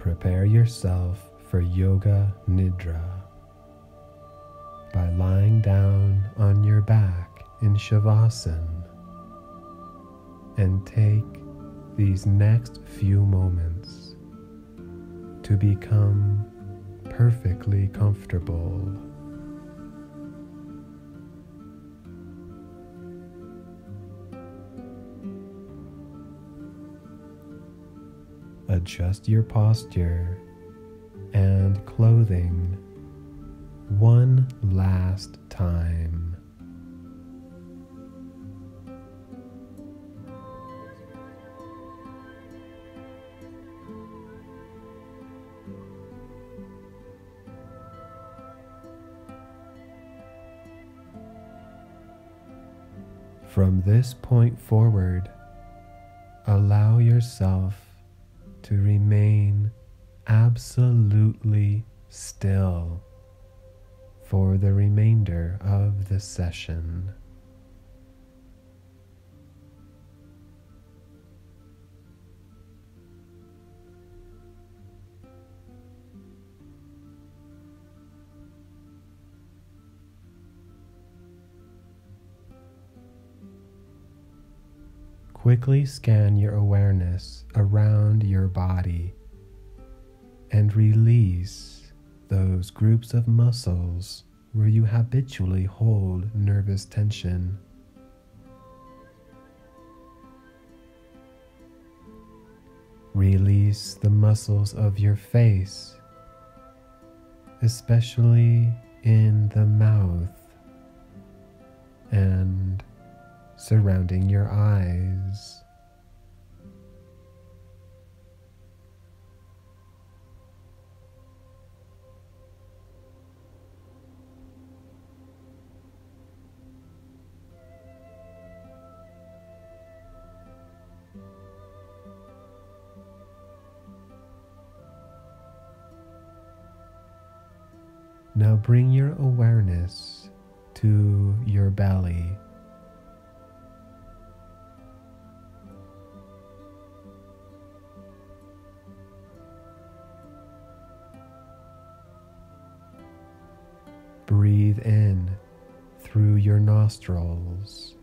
Prepare yourself for Yoga Nidra by lying down on your back in Shavasana, and take these next few moments to become perfectly comfortable. Adjust your posture and clothing one last time. From this point forward, allow yourself to remain absolutely still for the remainder of the session. Quickly scan your awareness around your body and release those groups of muscles where you habitually hold nervous tension. Release the muscles of your face, especially in the mouth and surrounding your eyes. Now bring your awareness to your belly. Breathe in through your nostrils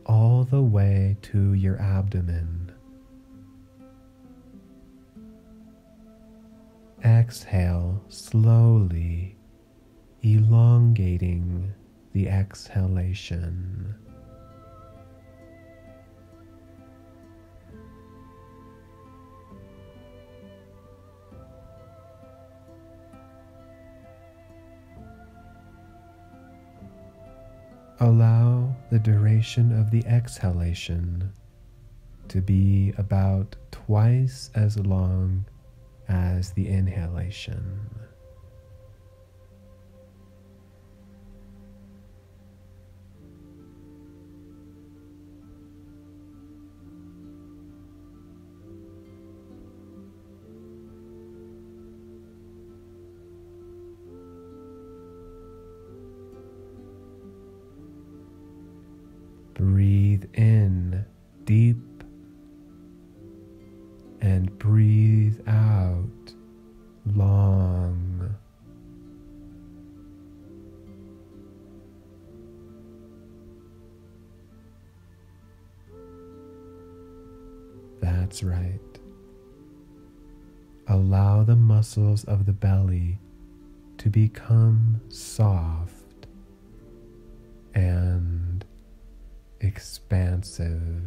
all the way to your abdomen. Exhale slowly, elongating the exhalation. Allow the duration of the exhalation to be about twice as long as the inhalation. Breathe in deep and breathe out long. That's right. Allow the muscles of the belly to become soft and expansive.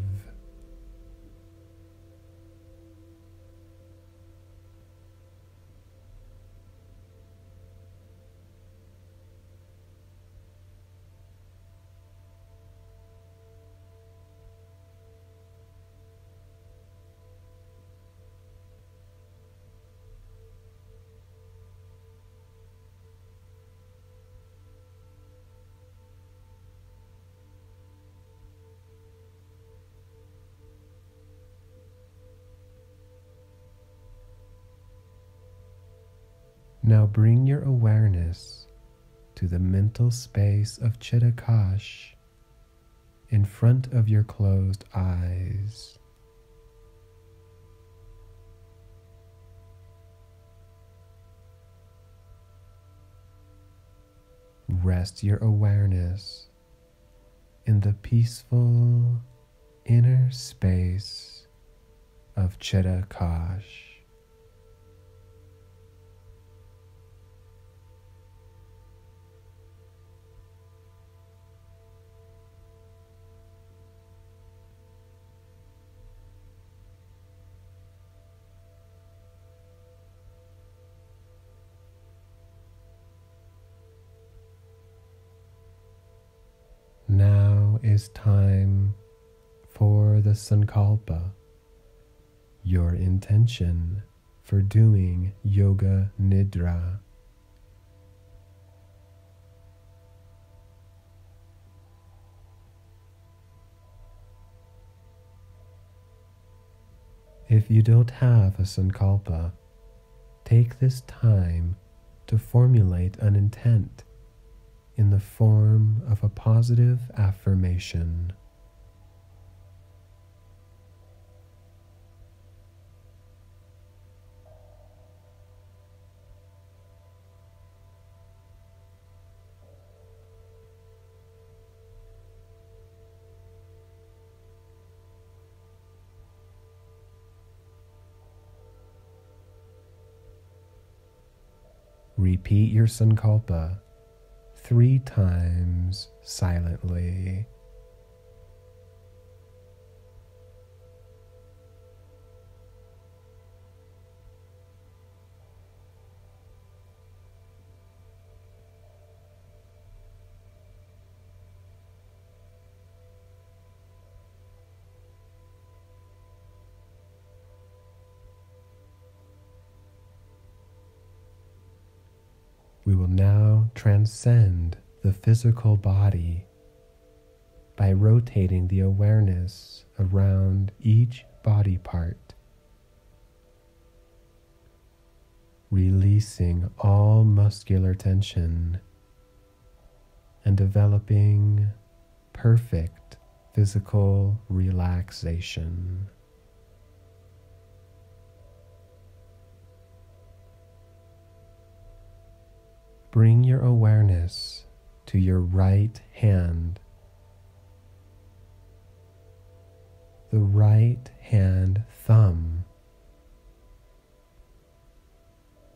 Now bring your awareness to the mental space of Chittakash in front of your closed eyes. rest your awareness in the peaceful inner space of Chittakash. Now is time for the Sankalpa, your intention for doing Yoga Nidra. If you don't have a Sankalpa, take this time to formulate an intent in the form of a positive affirmation. Repeat your Sankalpa 3 times silently. We will now transcend the physical body by rotating the awareness around each body part, releasing all muscular tension and developing perfect physical relaxation. Bring your awareness to your right hand. The right hand thumb.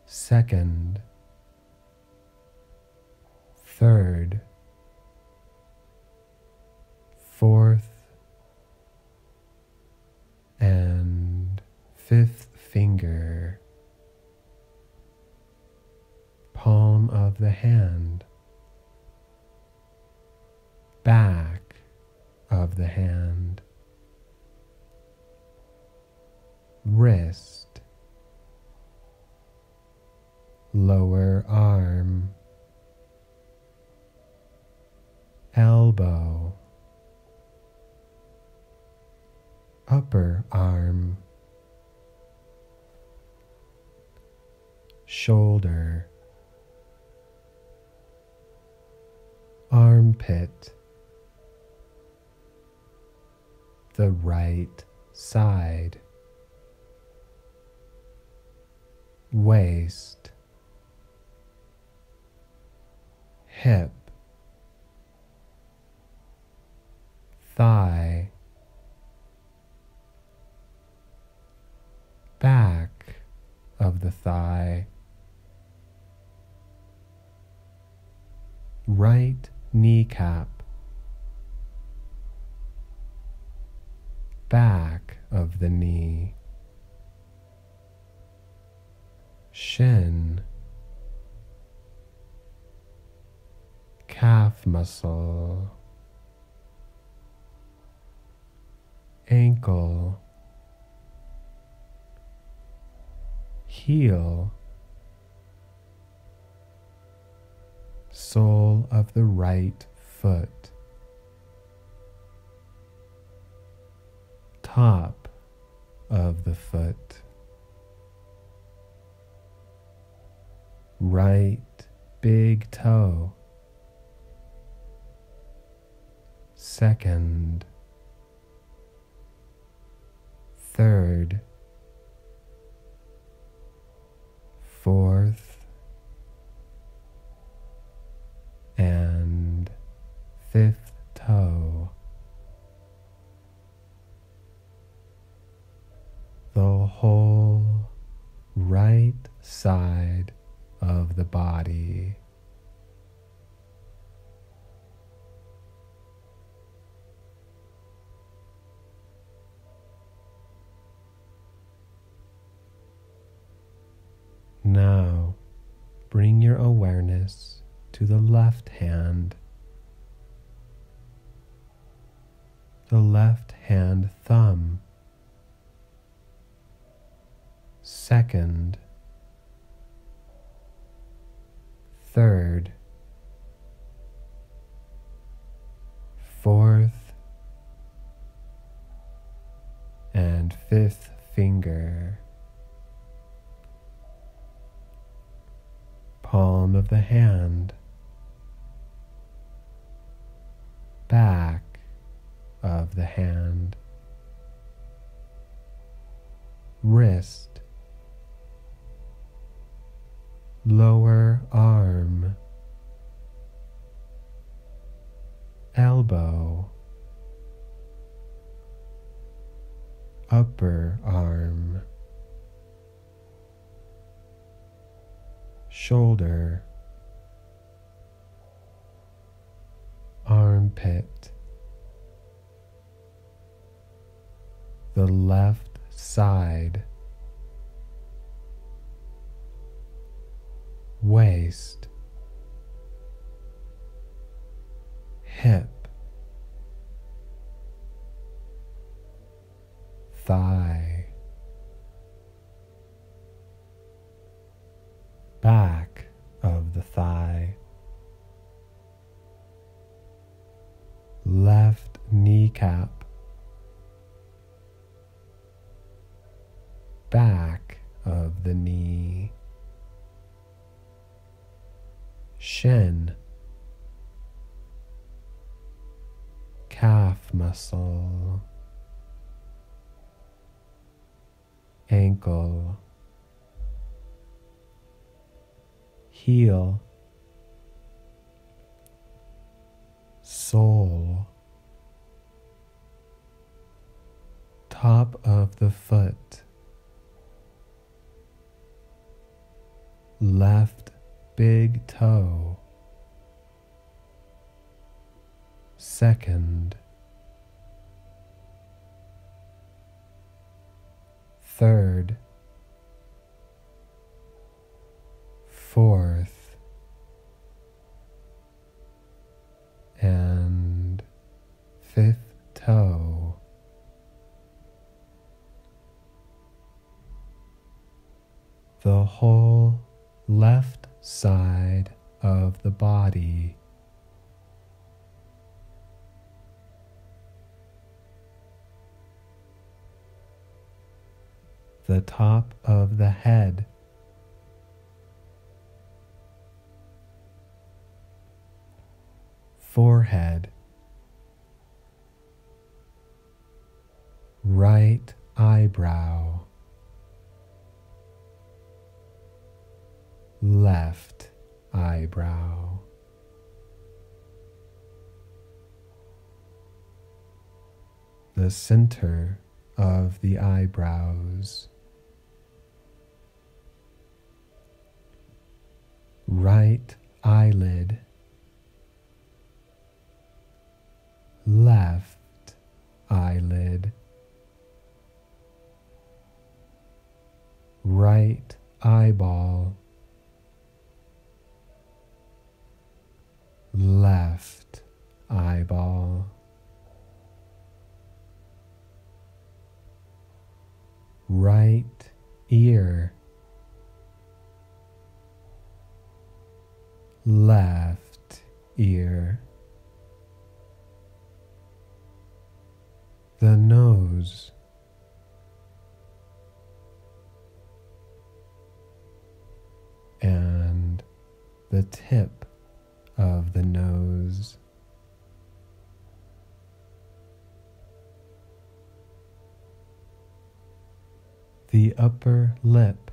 Second, third, fourth, and fifth finger. Palm of the hand, back of the hand, wrist, lower arm, elbow, upper arm, shoulder, armpit, the right side, waist, hip, thigh, back of the thigh, right kneecap, back of the knee, shin, calf muscle, ankle, heel, sole of the right foot, top of the foot, right big toe, second, third, fourth, and the whole right side of the body. Now, bring your awareness to the left hand, the left hand thumb, second, third, fourth, and fifth finger. Palm of the hand, back of the hand, wrist, lower arm, elbow, upper arm, shoulder, armpit, the left side, waist, hip, thigh, back of the thigh, left kneecap, back of the knee, shin, calf muscle, ankle, heel, sole, top of the foot, left big toe, second, third, fourth, and fifth toe. The whole left side of the body. The top of the head, forehead, right eyebrow, left eyebrow, the center of the eyebrows, right eyelid, left eyelid, right eyeball, left eyeball, right ear, left ear, the nose, and the tip of the nose, the upper lip,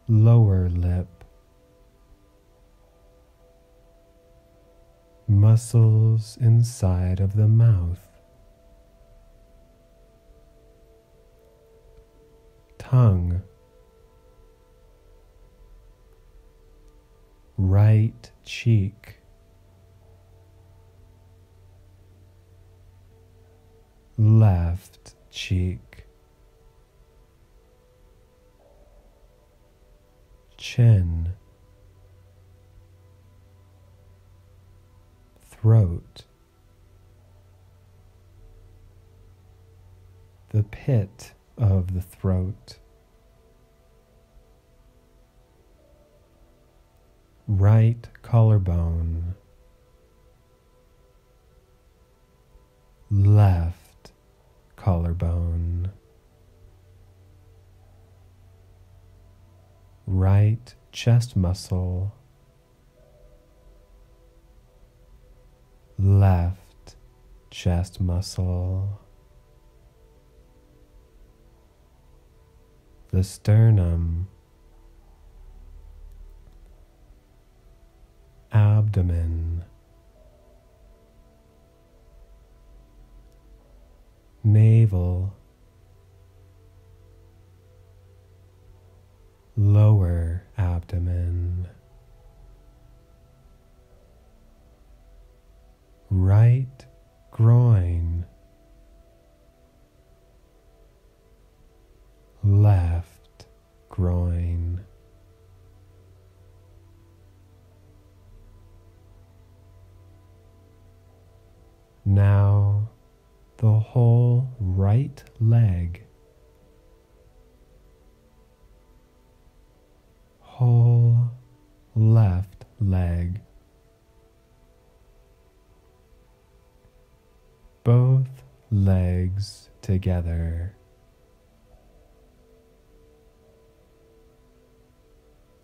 lower lip, muscles inside of the mouth, tongue, right cheek, left cheek, chin, throat, the pit of the throat, right collarbone, left collarbone, right chest muscle, left chest muscle, the sternum, abdomen, navel, lower abdomen, right groin, left groin, now the whole right leg, whole left leg, both legs together,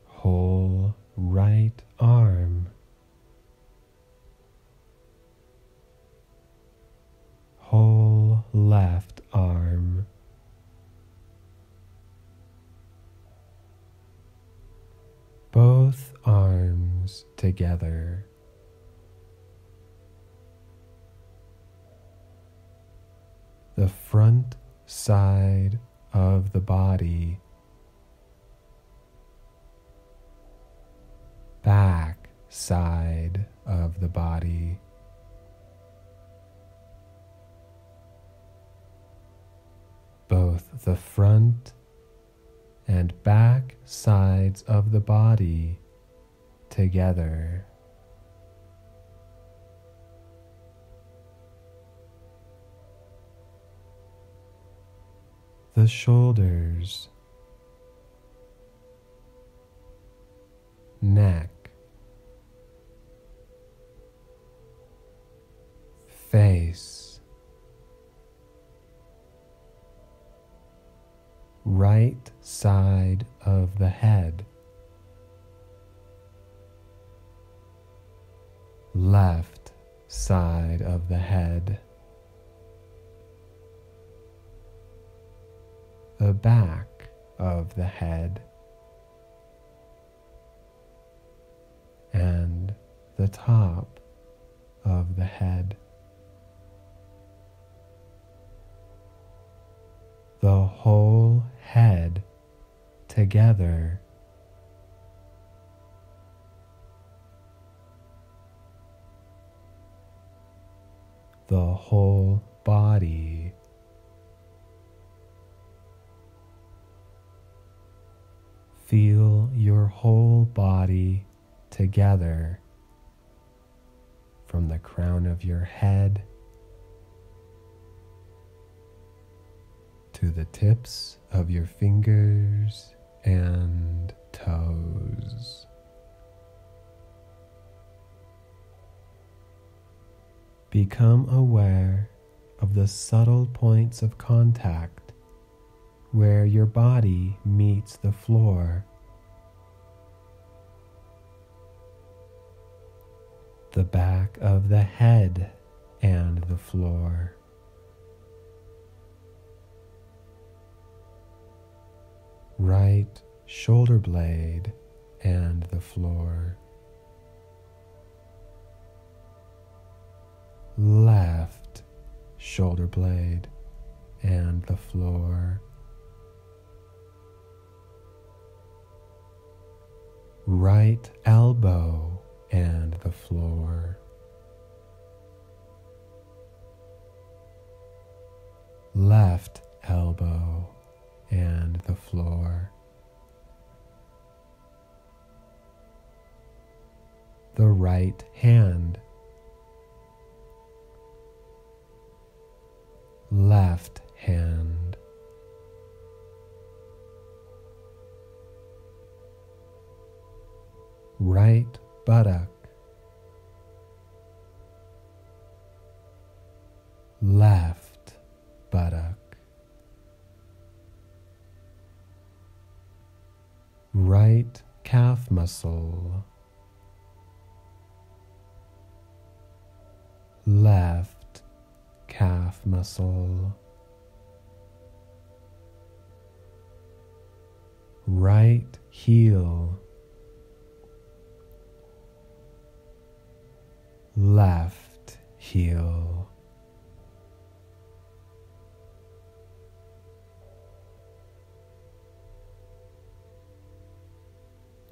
whole right arm, whole left arm, both arms together, the front side of the body, back side of the body, both the front and back sides of the body together, the shoulders, neck, face, right side of the head, left side of the head, the back of the head, and the top of the head. The whole head together, the whole body, feel your whole body together from the crown of your head to the tips of your fingers and toes. Become aware of the subtle points of contact where your body meets the floor. The back of the head and the floor. Right shoulder blade and the floor. Left shoulder blade and the floor. right elbow and the floor, left elbow and the floor, the right hand, left hand, right buttock, left buttock, right calf muscle, left calf muscle, right heel, left heel,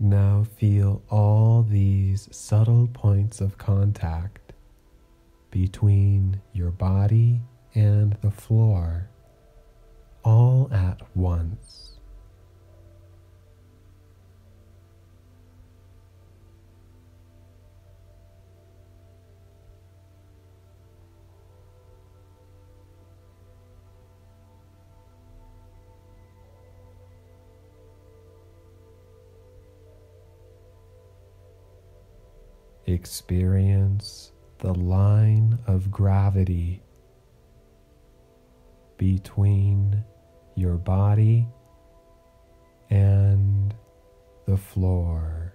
now feel all these subtle points of contact between your body and the floor, all at once. Experience the line of gravity between your body and the floor.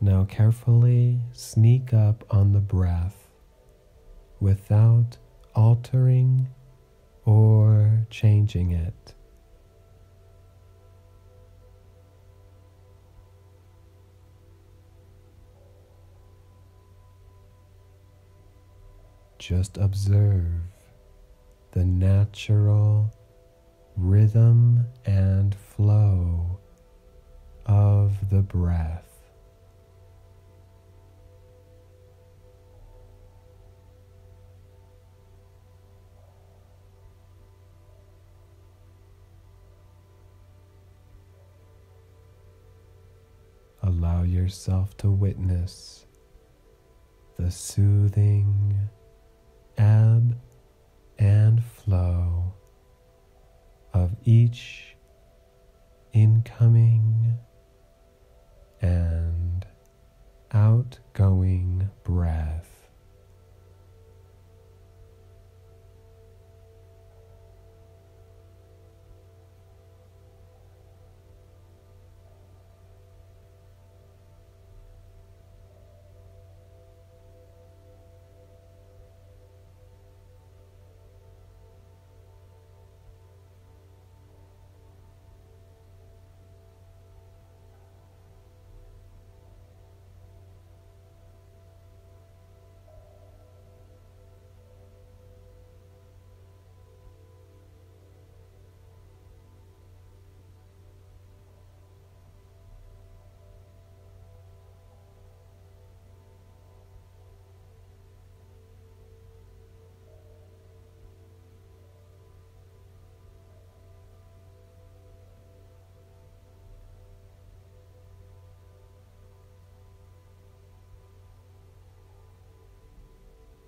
Now carefully sneak up on the breath without altering or changing it. Just observe the natural rhythm and flow of the breath. Allow yourself to witness the soothing ebb and flow of each incoming and outgoing breath.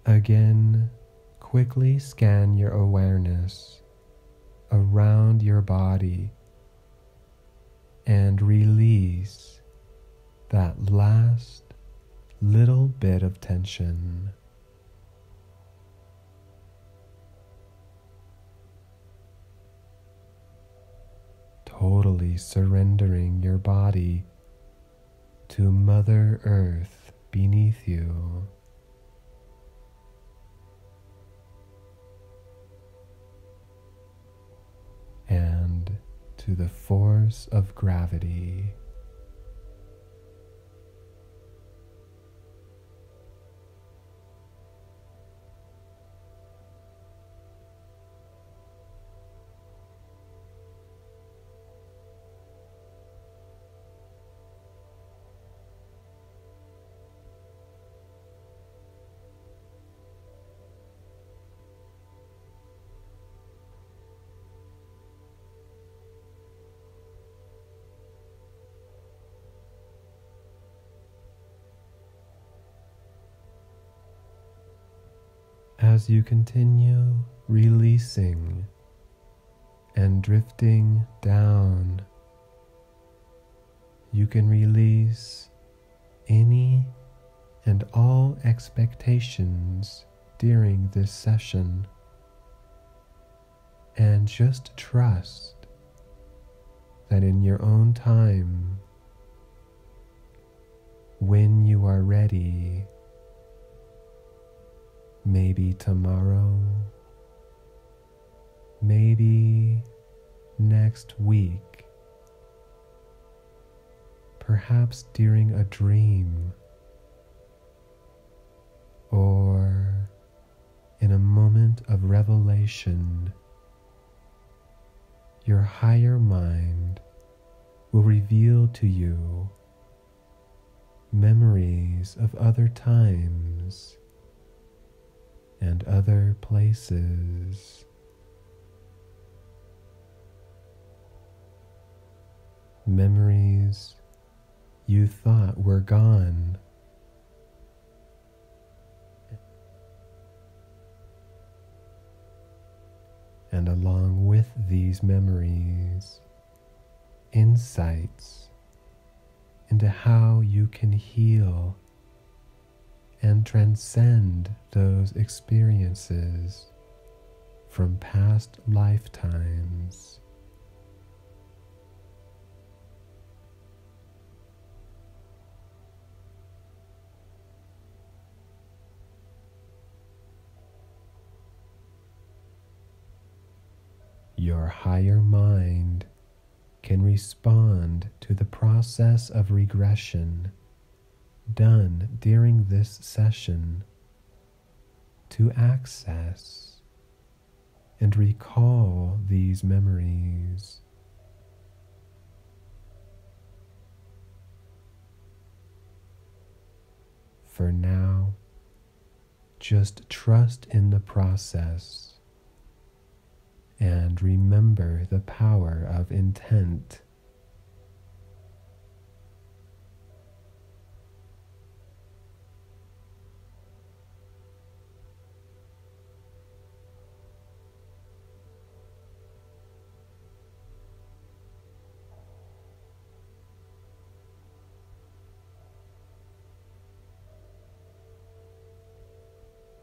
Again, quickly scan your awareness around your body and release that last little bit of tension. Totally surrendering your body to Mother Earth beneath you. And to the force of gravity. As you continue releasing and drifting down, you can release any and all expectations during this session and just trust that in your own time, when you are ready, maybe tomorrow, maybe next week, perhaps during a dream, or in a moment of revelation, your higher mind will reveal to you memories of other times and other places. Memories you thought were gone. And along with these memories, insights into how you can heal and transcend those experiences from past lifetimes. Your higher mind can respond to the process of regression done during this session to access and recall these memories. For now, just trust in the process and remember the power of intent.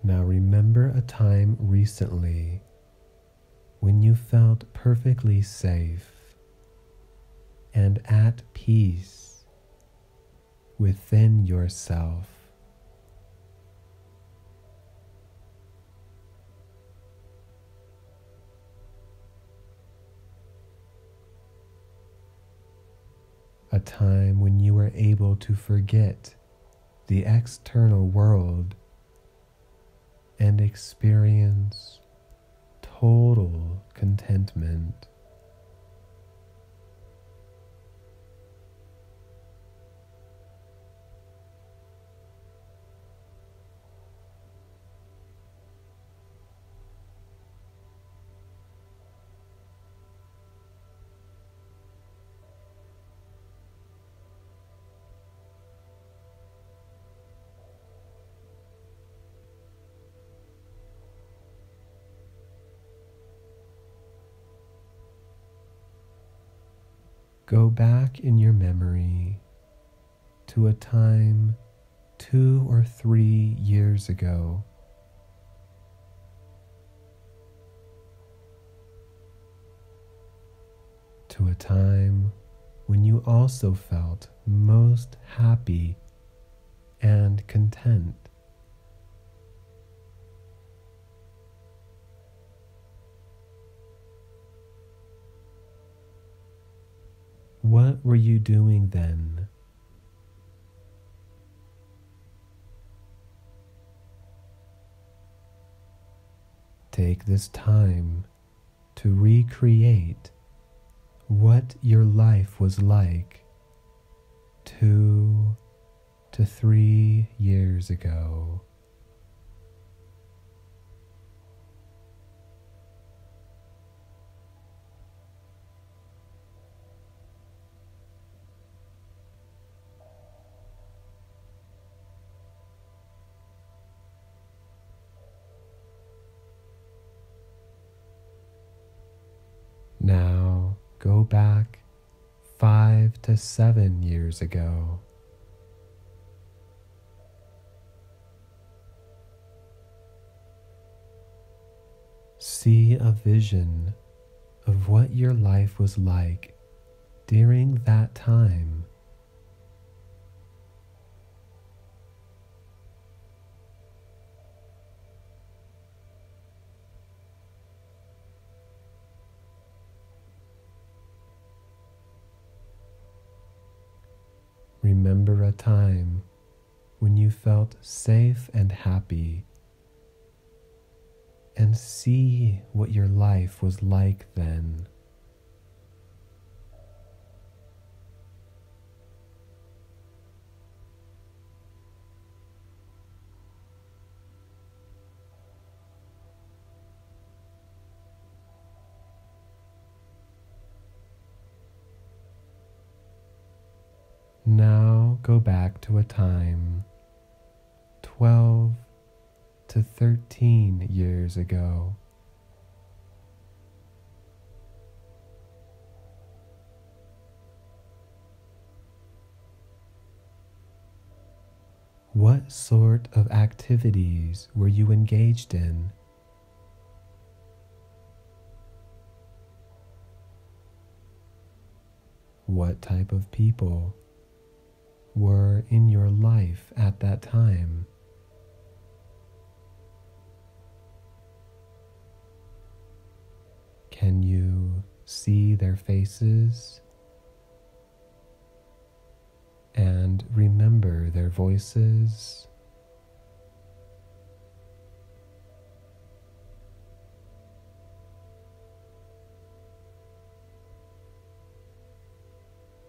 Now remember a time recently when you felt perfectly safe and at peace within yourself. A time when you were able to forget the external world and experience total contentment. Go back in your memory to a time 2 or 3 years ago. To a time when you also felt most happy and content. What were you doing then? Take this time to recreate what your life was like 2 to 3 years ago. go back 5 to 7 years ago. See a vision of what your life was like during that time. Remember a time when you felt safe and happy, and see what your life was like then. Now go back to a time 12 to 13 years ago. What sort of activities were you engaged in? What type of people were in your life at that time? Can you see their faces and remember their voices?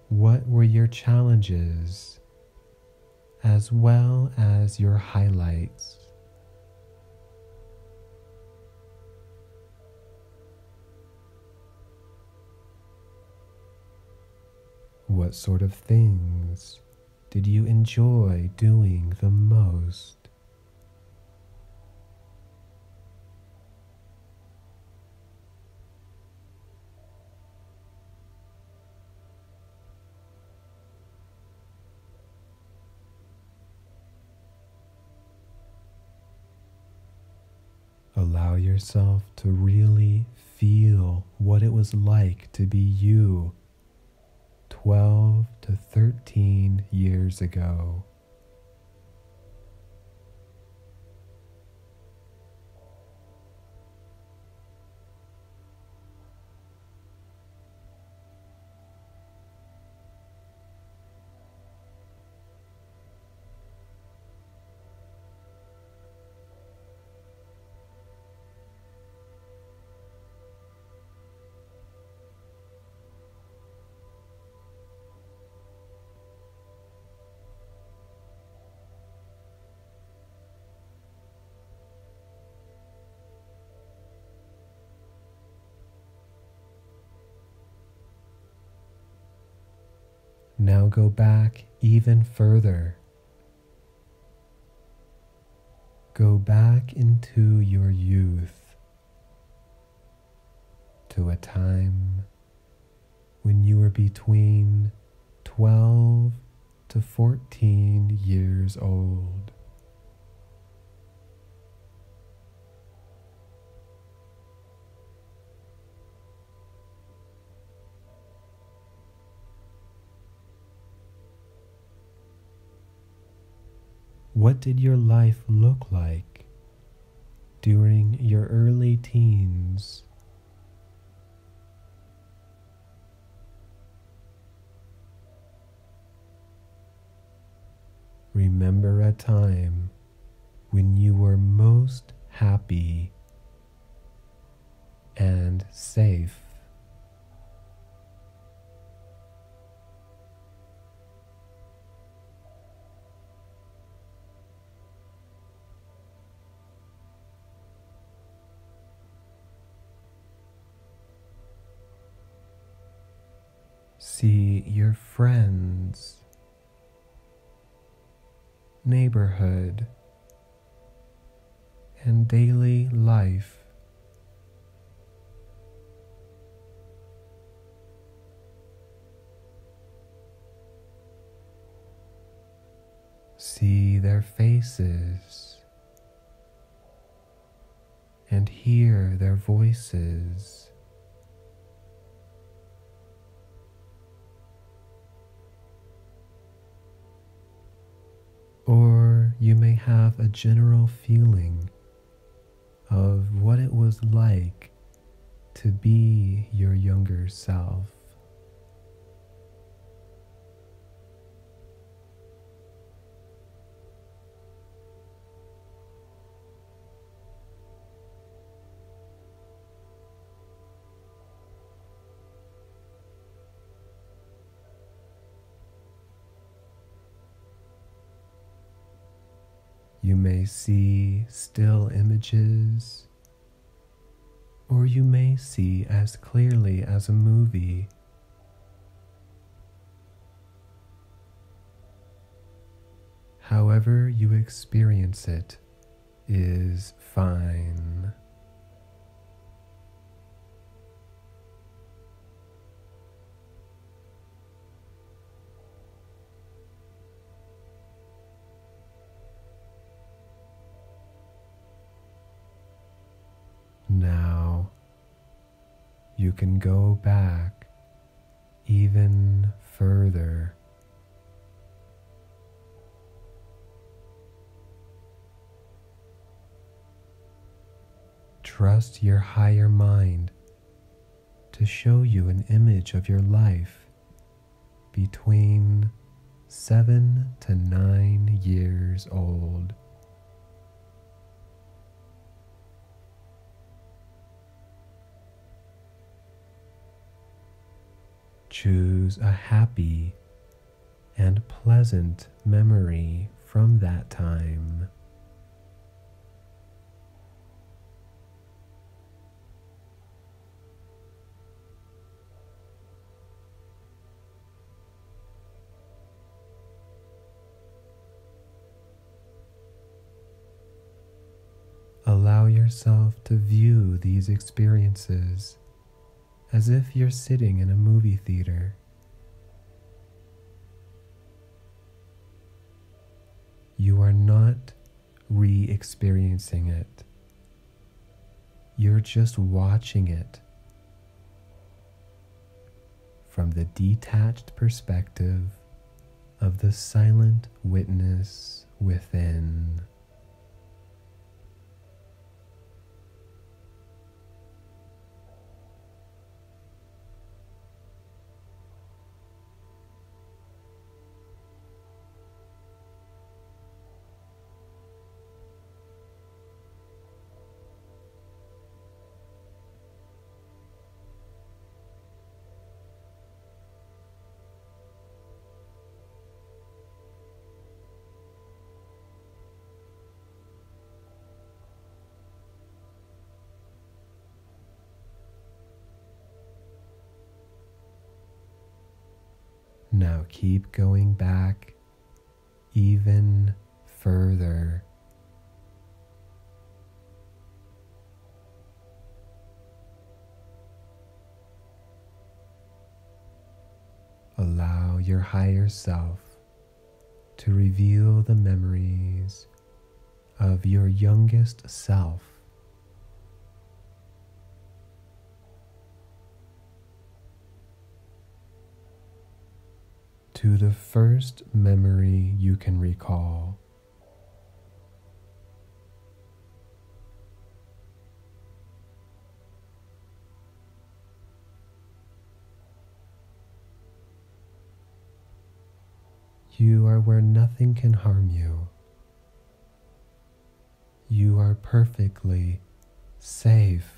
What were your challenges as well as your highlights? What sort of things did you enjoy doing the most? Allow yourself to really feel what it was like to be you 12 to 13 years ago. Now go back even further. Go back into your youth, to a time when you were between 12 to 14 years old. What did your life look like during your early teens? Remember a time when you were most happy and safe. See your friends, neighborhood, and daily life. see their faces and hear their voices. Or you may have a general feeling of what it was like to be your younger self. You may see still images, or you may see as clearly as a movie. However you experience it is fine. Now you can go back even further. Trust your higher mind to show you an image of your life between 7 to 9 years old. Choose a happy and pleasant memory from that time. Allow yourself to view these experiences as if you're sitting in a movie theater. You are not re-experiencing it. You're just watching it from the detached perspective of the silent witness within. Now keep going back even further. Allow your higher self to reveal the memories of your youngest self. To the first memory you can recall. You are where nothing can harm you. You are perfectly safe.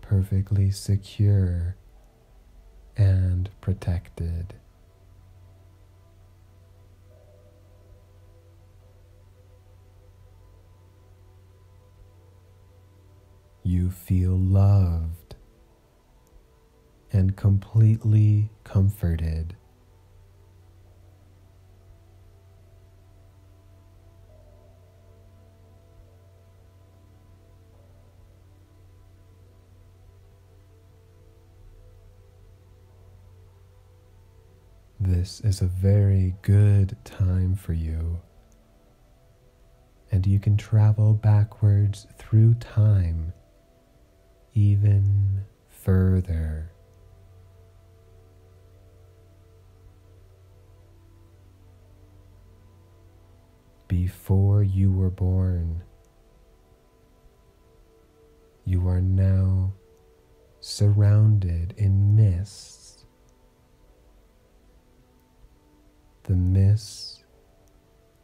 Perfectly secure and protected. You feel loved and completely comforted. This is a very good time for you, and you can travel backwards through time even further. Before you were born, you are now surrounded in mists. The mists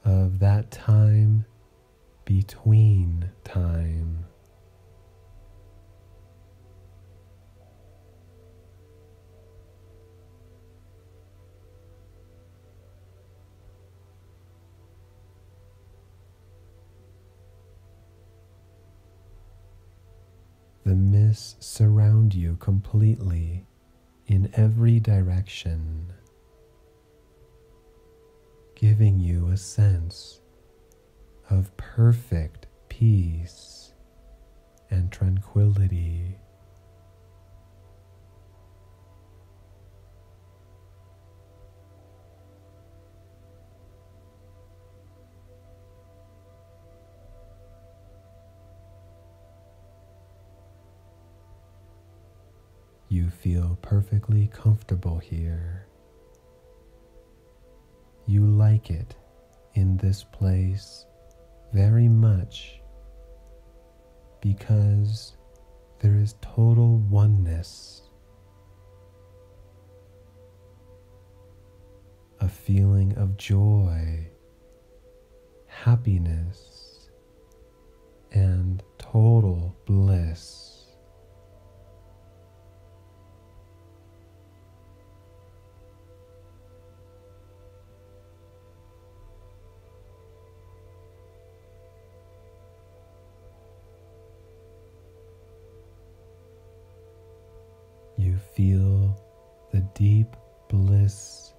of that time between time. The mists surround you completely in every direction, giving you a sense of perfect peace and tranquility. You feel perfectly comfortable here. You like it in this place very much because there is total oneness, a feeling of joy, happiness, and total bliss. You feel the deep bliss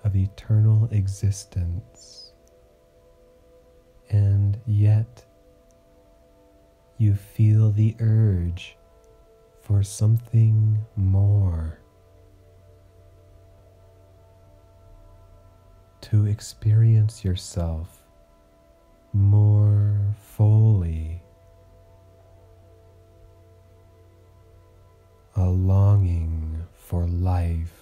of eternal existence, and yet you feel the urge for something more, to experience yourself more fully. A longing for life.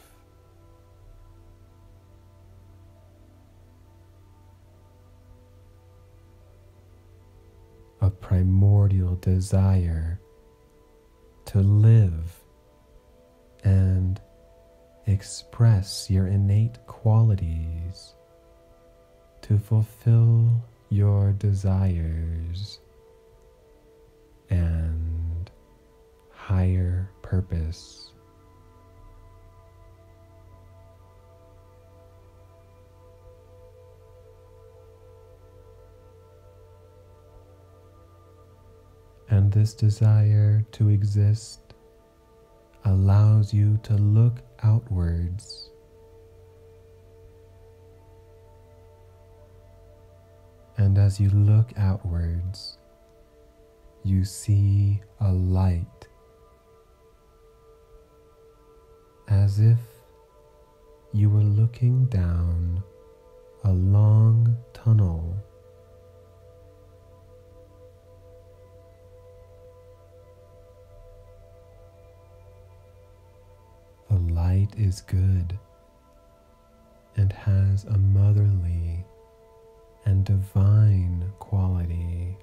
A primordial desire to live and express your innate qualities, to fulfill your desires and higher purpose. And this desire to exist allows you to look outwards, and as you look outwards, you see a light, as if you were looking down a long tunnel. The light is good and has a motherly and divine quality.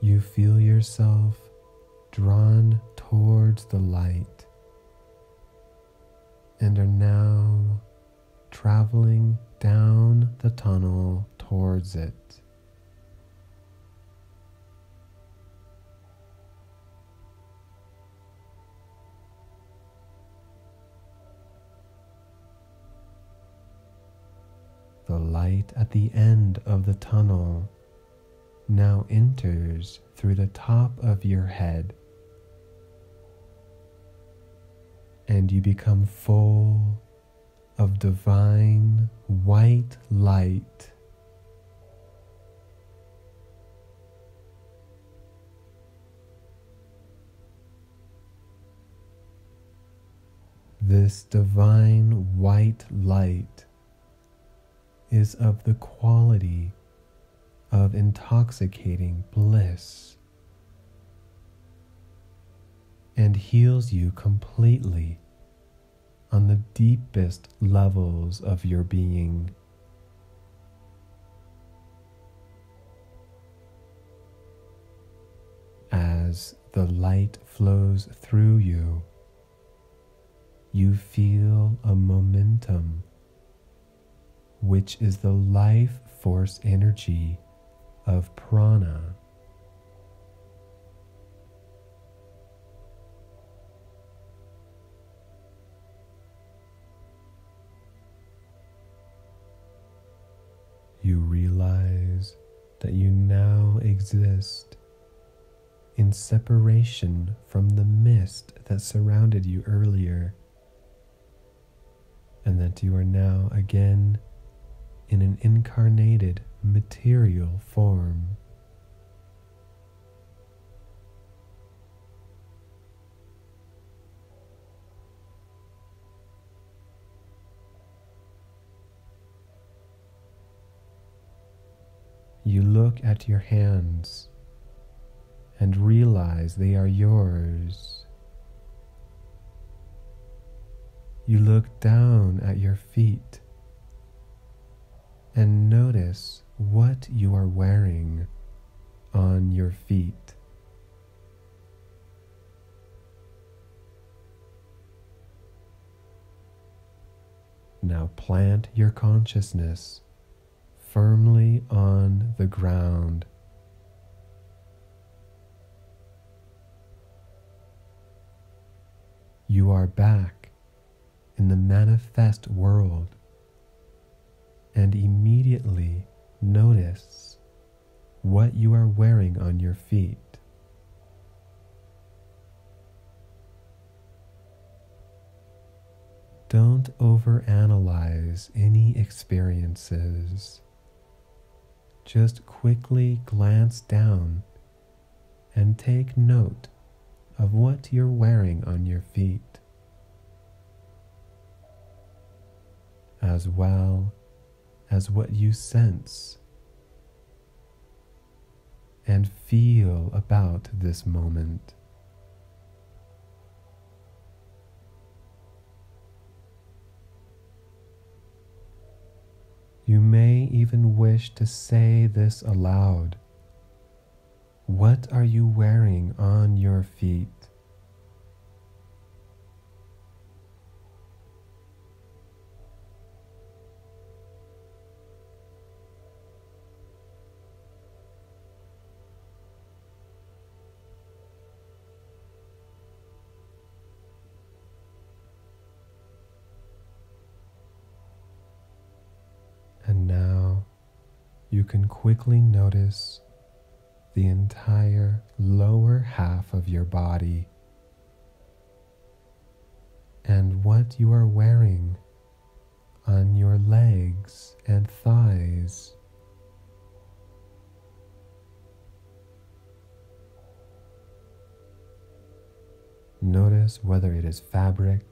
You feel yourself drawn towards the light and are now traveling down the tunnel towards it. The light at the end of the tunnel now enters through the top of your head, and you become full of divine white light. This divine white light is of the quality of intoxicating bliss and heals you completely on the deepest levels of your being. As the light flows through you, you feel a momentum, which is the life force energy of prana. You realize that you now exist in separation from the mist that surrounded you earlier, and that you are now again in an incarnated material form. You look at your hands and realize they are yours. You look down at your feet and notice what you are wearing on your feet. Now plant your consciousness firmly on the ground. You are back in the manifest world, and immediately notice what you are wearing on your feet. Don't overanalyze any experiences. Just quickly glance down and take note of what you're wearing on your feet, as well as what you sense and feel about this moment. You may even wish to say this aloud. What are you wearing on your feet? And now you can quickly notice the entire lower half of your body and what you are wearing on your legs and thighs. Notice whether it is fabric,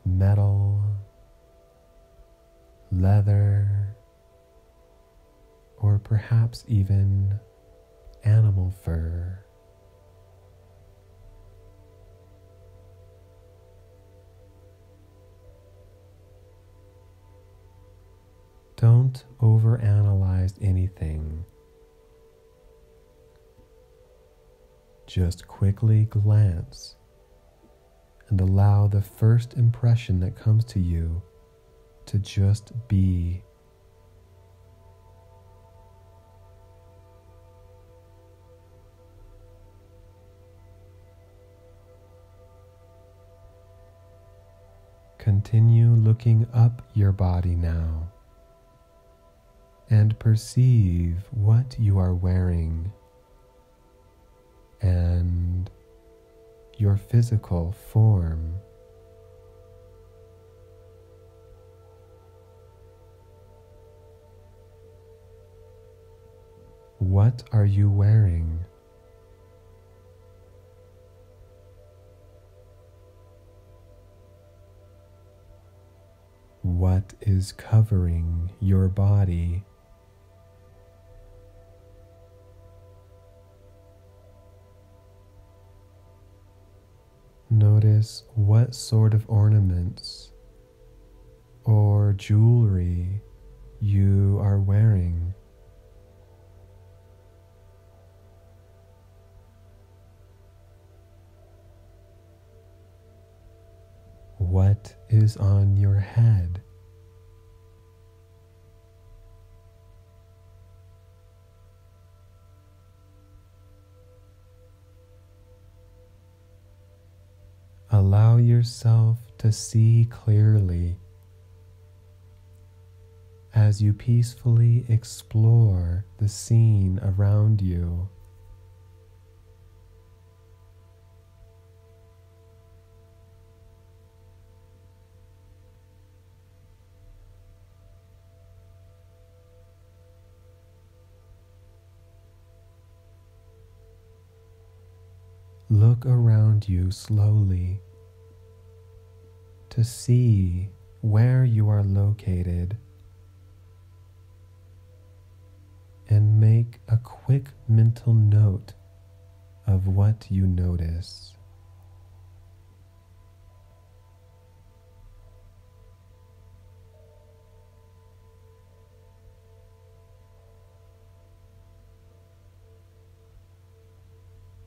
metal, leather, or perhaps even animal fur. Don't overanalyze anything. Just quickly glance and allow the first impression that comes to you to just be. Continue looking up your body now and perceive what you are wearing and your physical form. What are you wearing? what is covering your body. Notice what sort of ornaments or jewelry you are wearing. What is on your head? Allow yourself to see clearly as you peacefully explore the scene around you. Look around you slowly to see where you are located and make a quick mental note of what you notice.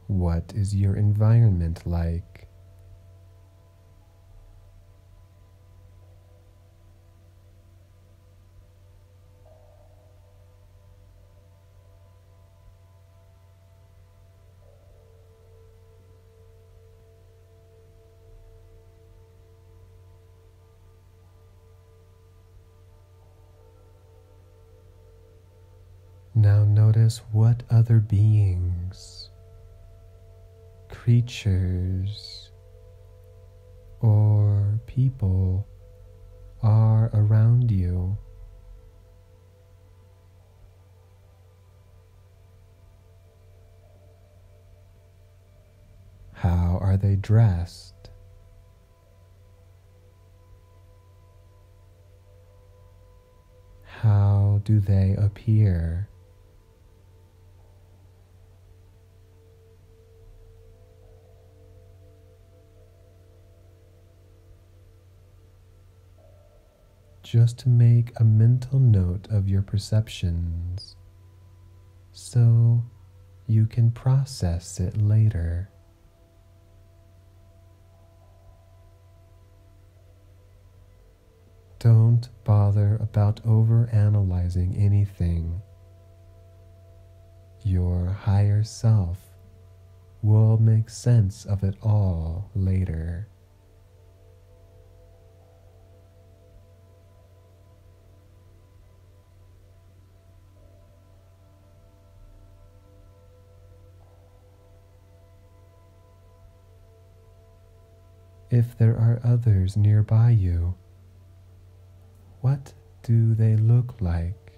What is your environment like? Now notice what other beings, creatures, or people are around you. How are they dressed? How do they appear? Just to make a mental note of your perceptions so you can process it later. Don't bother about overanalyzing anything. Your higher self will make sense of it all later. If there are others nearby you, what do they look like?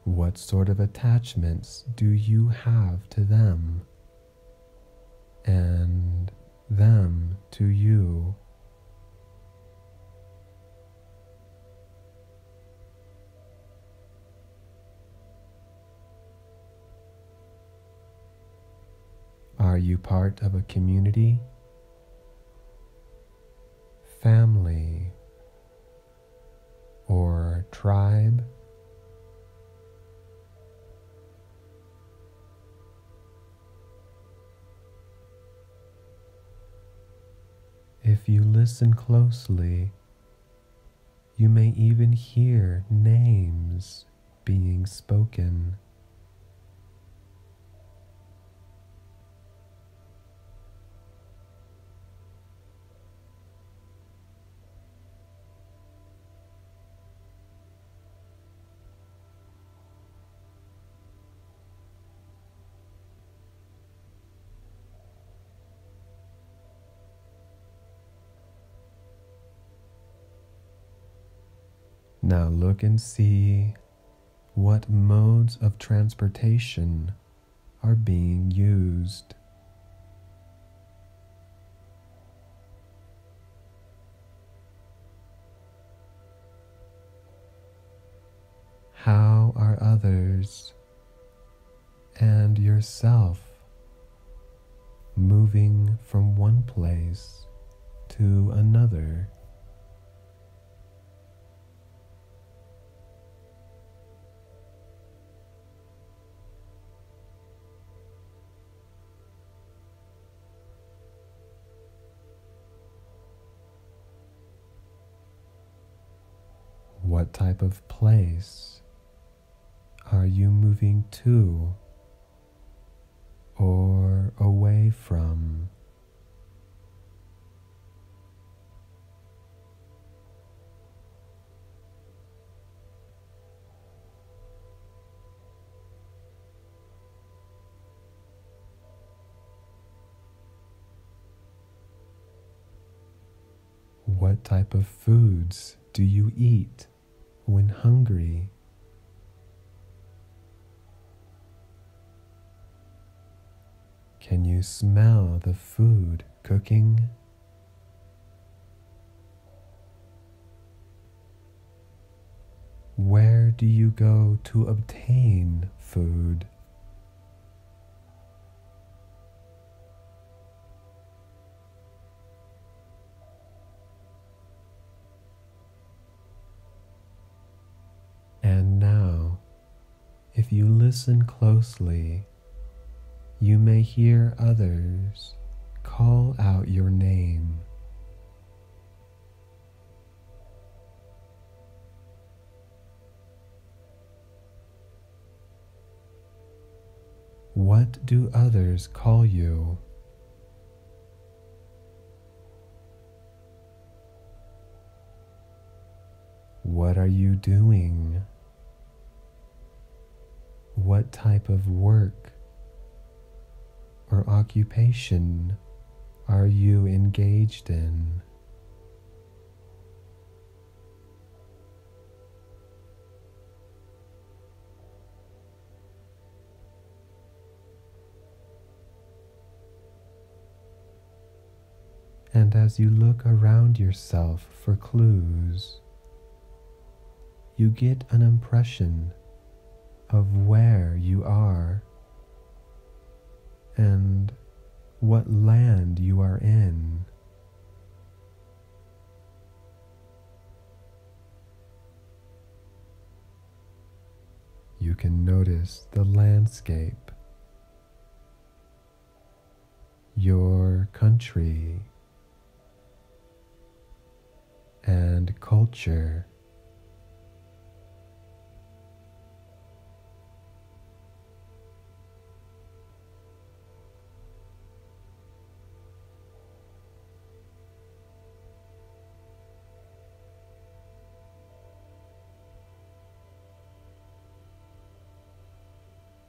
What sort of attachments do you have to them and them to you? Are you part of a community, family, or tribe? If you listen closely, you may even hear names being spoken. Now look and see what modes of transportation are being used. How are others and yourself moving from one place to another? What type of place are you moving to or away from? What type of foods do you eat when hungry? Can you smell the food cooking? Where do you go to obtain food? And now, if you listen closely, you may hear others call out your name. What do others call you? What are you doing? What type of work or occupation are you engaged in? And as you look around yourself for clues, you get an impression of where you are and what land you are in. You can notice the landscape, your country, and culture.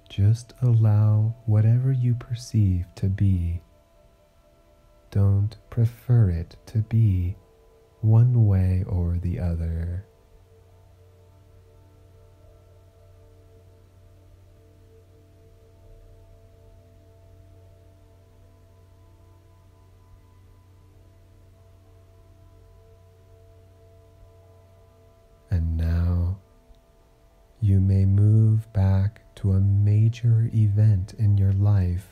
Just allow whatever you perceive to be. Don't prefer it to be one way or the other. And now you may move back to a major event in your life,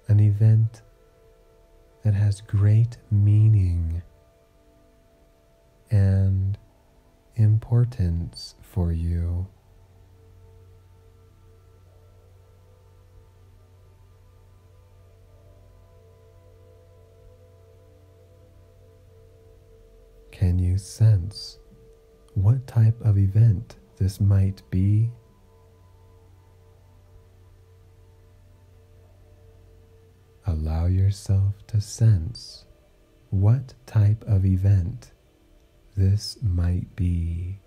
an event that has great meaning and importance for you. Can you sense what type of event this might be? Allow yourself to sense what type of event this might be.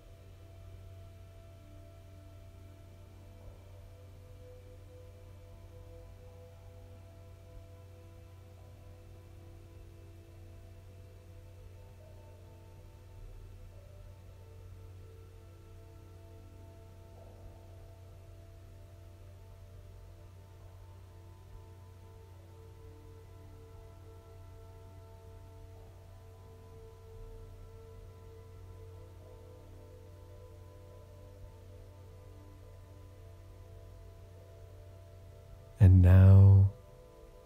And now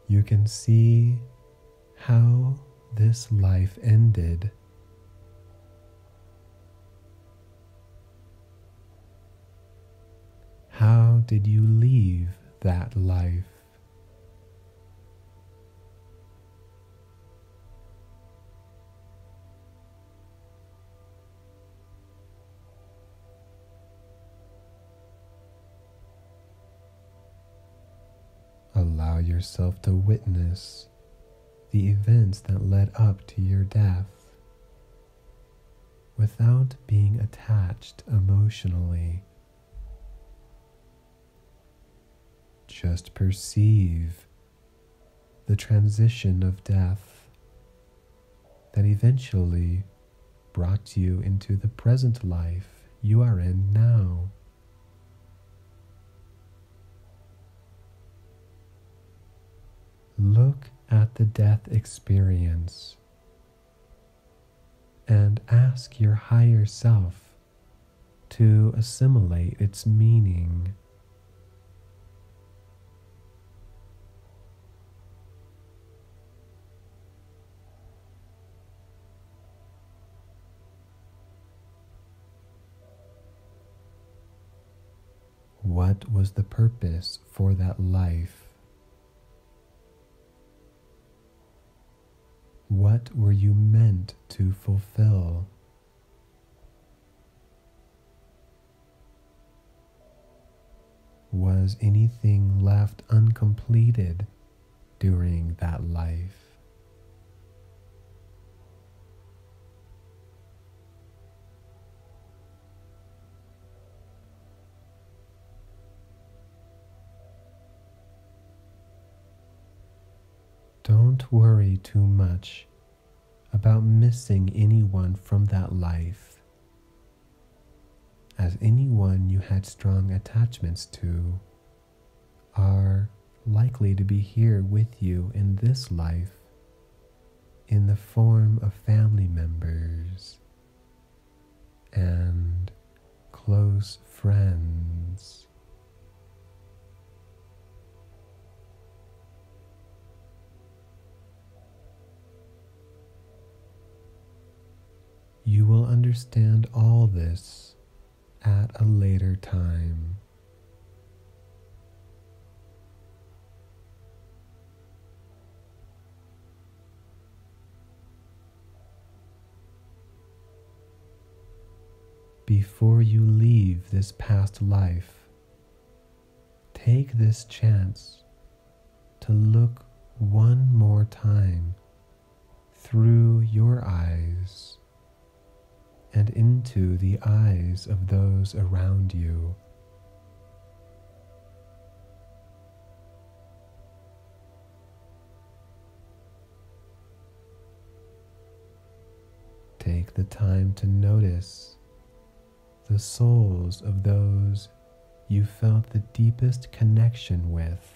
you can see how this life ended. How did you leave that life? Allow yourself to witness the events that led up to your death without being attached emotionally. Just perceive the transition of death that eventually brought you into the present life you are in now. Look at the death experience and ask your higher self to assimilate its meaning. What was the purpose for that life? What were you meant to fulfill? Was anything left uncompleted during that life? Don't worry too much about missing anyone from that life, as anyone you had strong attachments to are likely to be here with you in this life in the form of family members and close friends. You will understand all this at a later time. Before you leave this past life, take this chance to look one more time through your eyes and into the eyes of those around you. Take the time to notice the souls of those you felt the deepest connection with.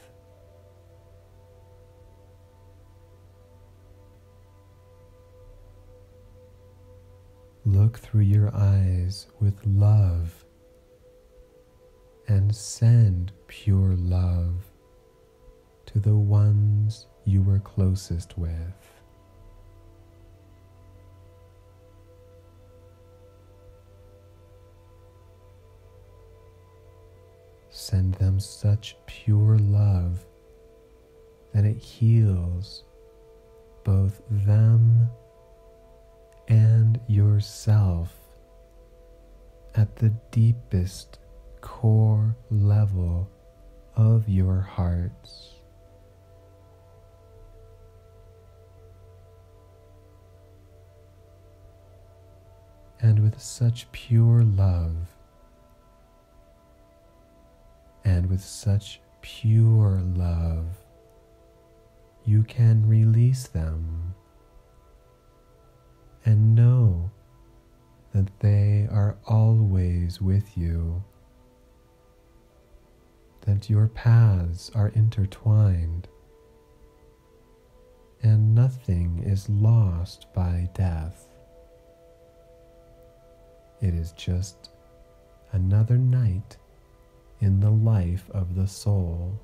Look through your eyes with love and send pure love to the ones you were closest with. Send them such pure love that it heals both them and yourself at the deepest core level of your hearts. And with such pure love and with such pure love, you can release them and know that they are always with you, that your paths are intertwined, and nothing is lost by death. It is just another night in the life of the soul.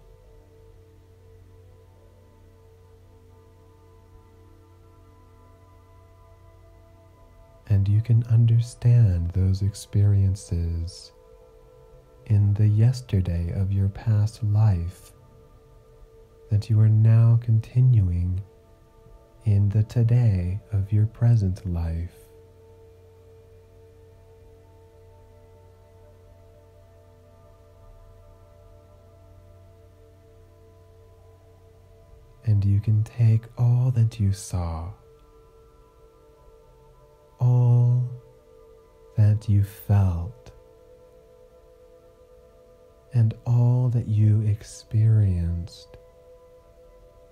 And you can understand those experiences in the yesterday of your past life that you are now continuing in the today of your present life. And you can take all that you saw, all that you felt, and all that you experienced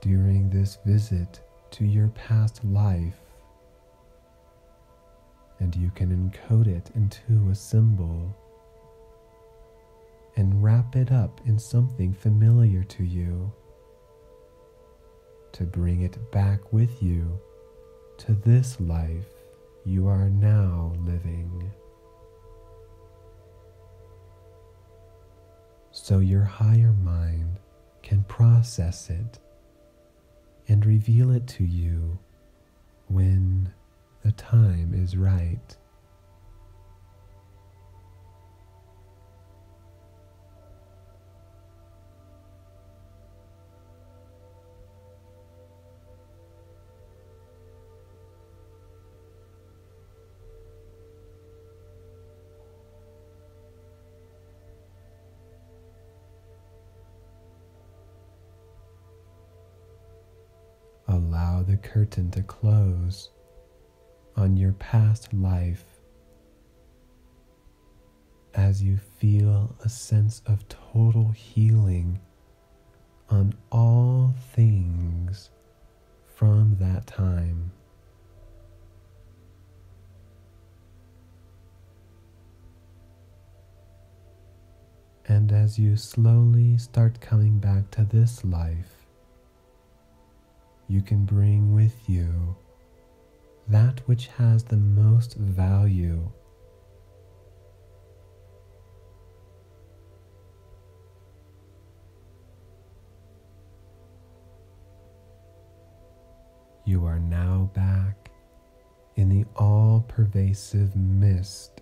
during this visit to your past life, and you can encode it into a symbol and wrap it up in something familiar to you to bring it back with you to this life you are now living. So your higher mind can process it and reveal it to you when the time is right. Allow the curtain to close on your past life as you feel a sense of total healing on all things from that time. And as you slowly start coming back to this life, you can bring with you that which has the most value. You are now back in the all-pervasive mist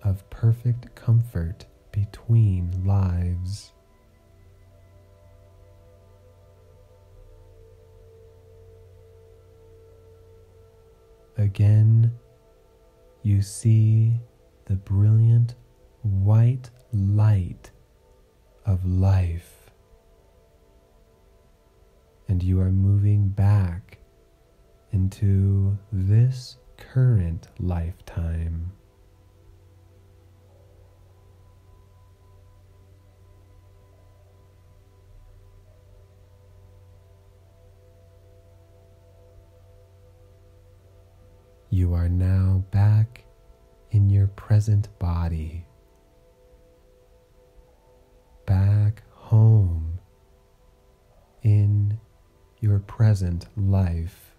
of perfect comfort between lives. Again, you see the brilliant white light of life, and you are moving back into this current lifetime. You are now back in your present body, back home in your present life.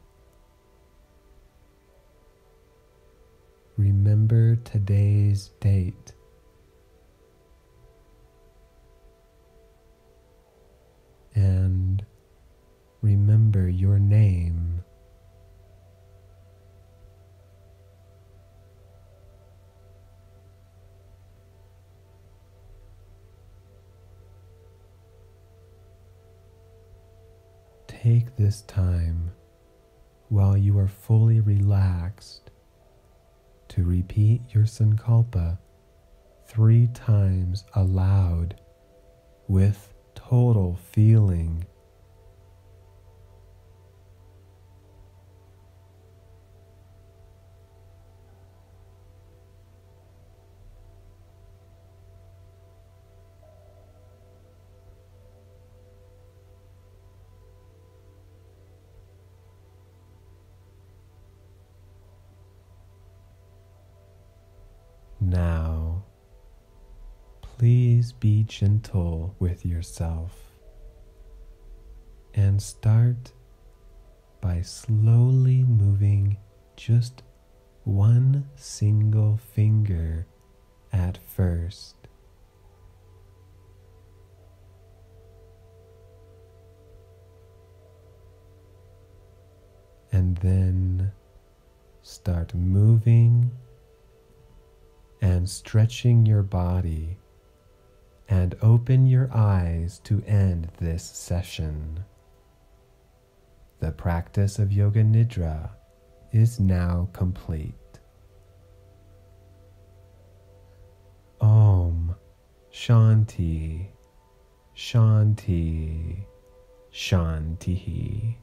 Remember today's date. And remember your name. Take this time while you are fully relaxed to repeat your sankalpa 3 times aloud with total feeling. Now, please be gentle with yourself and start by slowly moving just one single finger at first. And then start moving and stretching your body, and open your eyes to end this session. The practice of Yoga Nidra is now complete. Om Shanti, Shanti, Shanti.